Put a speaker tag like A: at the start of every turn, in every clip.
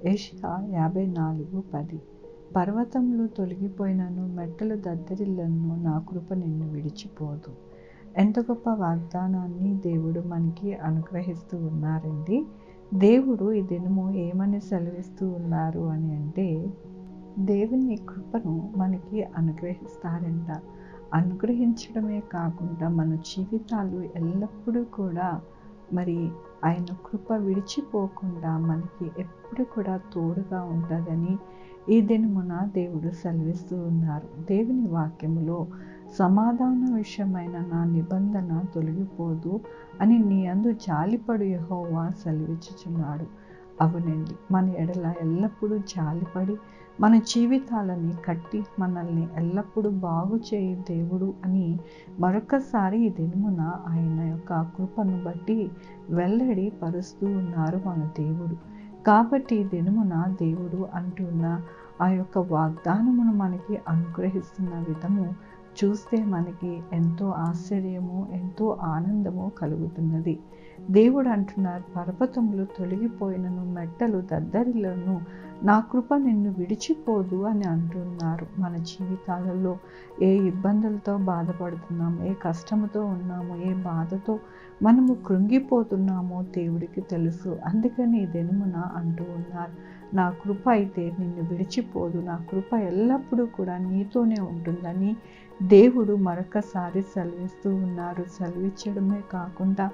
A: యెషయా 54:10. పర్వతములు తొలగిపోయినను, మెట్టలు దద్దరిల్లును, నా కృప నిన్ను విడిచిపోదు. ఎంత గొప్ప వాగ్దానాన్ని దేవుడు మనకి అనుగ్రహిస్తూ ఉన్నారండి. దేవుడు ఈ దినము ఏమని సెలవిస్తూ ఉన్నారు అని అంటే, దేవుని కృపను మనకి అనుగ్రహిస్తారంట. అనుగ్రహించడమే కాకుండా మన జీవితాలు ఎల్లప్పుడూ కూడా ఆయన కృప విడిచిపోకుండా మనకి ఎప్పుడు కూడా తోడుగా ఉంటుందని ఈ దినమున దేవుడు సెలవిస్తూ ఉన్నారు. దేవుని వాక్యములో సమాధాన విషయమైన నా నిబంధన తొలగిపోదు అని నీ అందు జాలిపడు యెహోవా సెలవిచ్చుచున్నాడు. అవునండి, మన ఎడల ఎల్లప్పుడూ జాలిపడి మన జీవితాలని కట్టి మనల్ని ఎల్లప్పుడూ బాగు చేయు దేవుడు అని మరొకసారి ఈ దినమున ఆయన యొక్క కృపను బట్టి వెల్లడి పరుస్తూ ఉన్నారు మన దేవుడు. కాబట్టి ఈ దినమున దేవుడు అంటున్న ఆ యొక్క వాగ్దానమును మనకి అనుగ్రహిస్తున్న విధము చూస్తే మనకి ఎంతో ఆశ్చర్యము, ఎంతో ఆనందము కలుగుతున్నది. దేవుడు అంటున్నారు, పర్వతములు తొలగిపోయినను, మెట్టలు దద్దరిల్లును, నా కృప నిన్ను విడిచిపోదు అని అంటున్నారు. మన జీవితాలలో ఏ ఇబ్బందులతో బాధపడుతున్నాము, ఏ కష్టముతో ఉన్నామో, ఏ బాధతో మనము కృంగిపోతున్నామో దేవుడికి తెలుసు. అందుకని ఈ దినమున అంటూ ఉన్నారు, నా కృప అయితే నిన్ను విడిచిపోదు, నా కృప ఎల్లప్పుడూ కూడా నీతోనే ఉంటుందని దేవుడు మరొకసారి సెలవిస్తూ ఉన్నారు. సెలవిచ్చడమే కాకుండా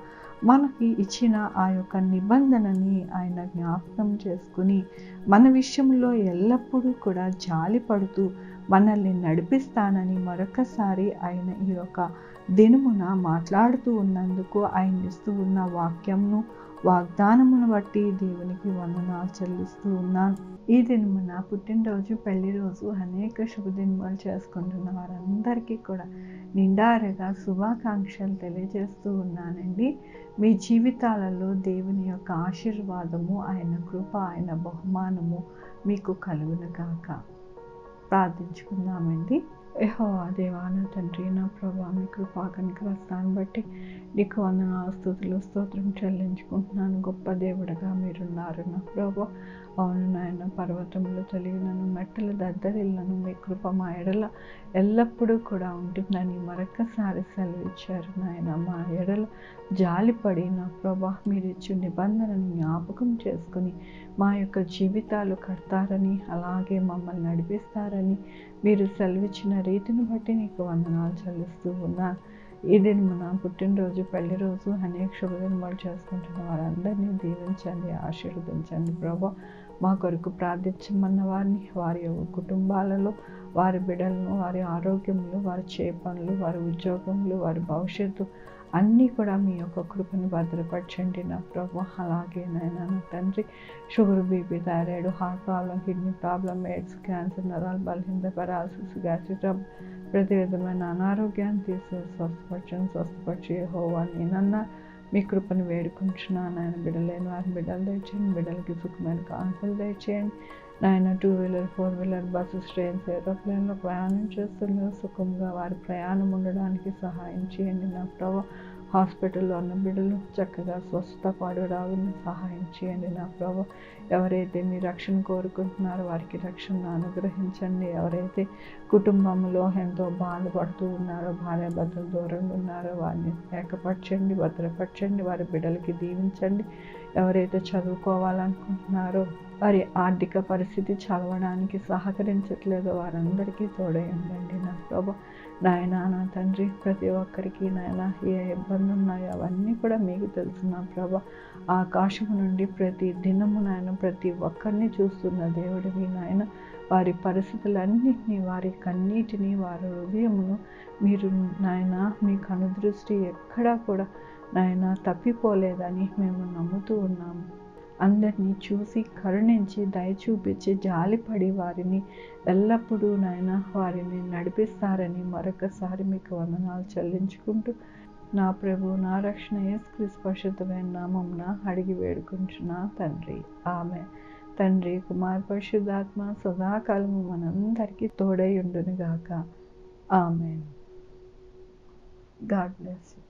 A: మనకి ఇచ్చిన ఆ యొక్క నిబంధనని ఆయన జ్ఞాపకం చేసుకుని మన విషయంలో ఎల్లప్పుడూ కూడా జాలి పడుతూ మనల్ని నడిపిస్తానని మరొకసారి ఆయన ఈ యొక్క దినమున మాట్లాడుతూ ఉన్నందుకు ఆయన ఇస్తూ ఉన్న వాగ్దానమును బట్టి దేవునికి వందనాలు చెల్లిస్తూ ఉన్నాను. ఈ దినమున పుట్టినరోజు, పెళ్లి రోజు, అనేక శుభదినాలు చేసుకుంటున్న వారందరికీ కూడా నిండారుగా శుభాకాంక్షలు తెలియజేస్తూ ఉన్నానండి. మీ జీవితాలలో దేవుని యొక్క ఆశీర్వాదము, ఆయన కృప, ఆయన బహుమానము మీకు కలుగును గాక. ప్రార్థించుకుందామండి. యెహోవా దేవా, నా తండ్రి, నా ప్రభా, మీ కృపా కనికరస్తాన్ని బట్టి నీకు వందనాలు, స్తుతులు, స్తోత్రం చెల్లించుకుంటున్నాను. గొప్ప దేవుడుగా మీరున్నారు నా ప్రభా. అవును నాయన, పర్వతములు తొలగినను, మెట్టలు దద్దరిల్లును, మీ కృప మా ఎడల ఎల్లప్పుడూ కూడా ఉంటుందని మరొకసారి సెలవిచ్చారు నాయన. మా ఎడల జాలిపడి నా ప్రభా మీరిచ్చు నిబంధనను జ్ఞాపకం చేసుకుని మా యొక్క జీవితాలు కడతారని, అలాగే మమ్మల్ని నడిపిస్తారని మీరు సెలవిచ్చిన రీతిని బట్టి నీకు వందనాలు చెల్లిస్తూ ఉన్నాను. ఈ దినమున పుట్టినరోజు, పెళ్లి రోజు, అనేక శుభదినాలు చేసుకుంటున్న వారందరినీ దీవించండి, ఆశీర్వదించండి ప్రభా. మా కొరకు ప్రార్థించమన్న వారిని, వారి కుటుంబాలలో వారి బిడ్డలను, వారి ఆరోగ్యములు, వారి చేపనులు, వారి ఉద్యోగములు, వారి భవిష్యత్తు అన్నీ కూడా మీ యొక్క కృపను భద్రపరచండి నా ప్రభు. అలాగే నాయన నా తండ్రి, sugar, BP, thyroid, heart problem, kidney problem, AIDS, cancer, నరాల బలహీనత, పెరాలసిస్, గ్యాస్ట్రిక్ ట్రబుల్, ప్రతి విధమైన అనారోగ్యాన్ని తీసి స్వస్థపరిచి యెహోవా నేనన్నా మీ కృపను వేడుకుంటున్నాను. ఆయన బిడ్డలేని వారిని బిడ్డలు దయచేయండి, బిడ్డలకి సుఖమైన కాన్పులు దయచేయండి నాయన. 2-వీలర్, 4-వీలర్, బస్సెస్, ట్రైన్స్, ఏరోప్లేన్లో ప్రయాణం చేస్తున్న సుఖంగా వారి ప్రయాణం ఉండడానికి సహాయం చేయండి నా ప్రభు. హాస్పిటల్లో ఉన్న బిడ్డలు చక్కగా స్వస్థత పడడానికి సహాయం చేయండి నా ప్రభు. ఎవరైతే మీ రక్షణ కోరుకుంటున్నారో వారికి రక్షణ అనుగ్రహించండి. ఎవరైతే కుటుంబంలో ఎంతో బాధపడుతూ ఉన్నారో, భార్యాభర్తలు దూరంగా ఉన్నారో వారిని ఏకపరచండి, భద్రపరచండి, వారి బిడ్డలకి దీవించండి. ఎవరైతే చదువుకోవాలనుకుంటున్నారో, వారి ఆర్థిక పరిస్థితి చదవడానికి సహకరించట్లేదో వారందరికీ తోడై ఉండండి నా ప్రభు. నాయన నా తండ్రి, ప్రతి ఒక్కరికి నాయన ఏ ఇబ్బంది ఉన్నాయో అవన్నీ కూడా మీకు తెలుసు నా ప్రభు. ఆకాశం నుండి ప్రతి దినము నాయన ప్రతి ఒక్కరిని చూస్తున్న దేవుడివి నాయన. వారి పరిస్థితులన్నింటినీ, వారి కన్నీటిని, వారి హృదయమును మీరు నాయన మీ కనుదృష్టి ఎక్కడా కూడా నాయన తప్పిపోలేదని మేము నమ్ముతూ ఉన్నాము. అందరినీ చూసి కరుణించి దయ చూపించి జాలిపడి వారిని ఎల్లప్పుడూ నాయన వారిని నడిపిస్తారని మరొకసారి మీకు వందనాలు చెల్లించుకుంటూ నా ప్రభు, నా రక్షణ యేసుక్రీస్తు పరిశుద్ధమైన నామమున అడిగి వేడుకుంటున్నా తండ్రి, ఆమేన్. తండ్రి, కుమార్, పరిశుద్ధాత్మ సదాకాలము మనందరికీ తోడై ఉండును గాక. ఆమేన్. God bless you.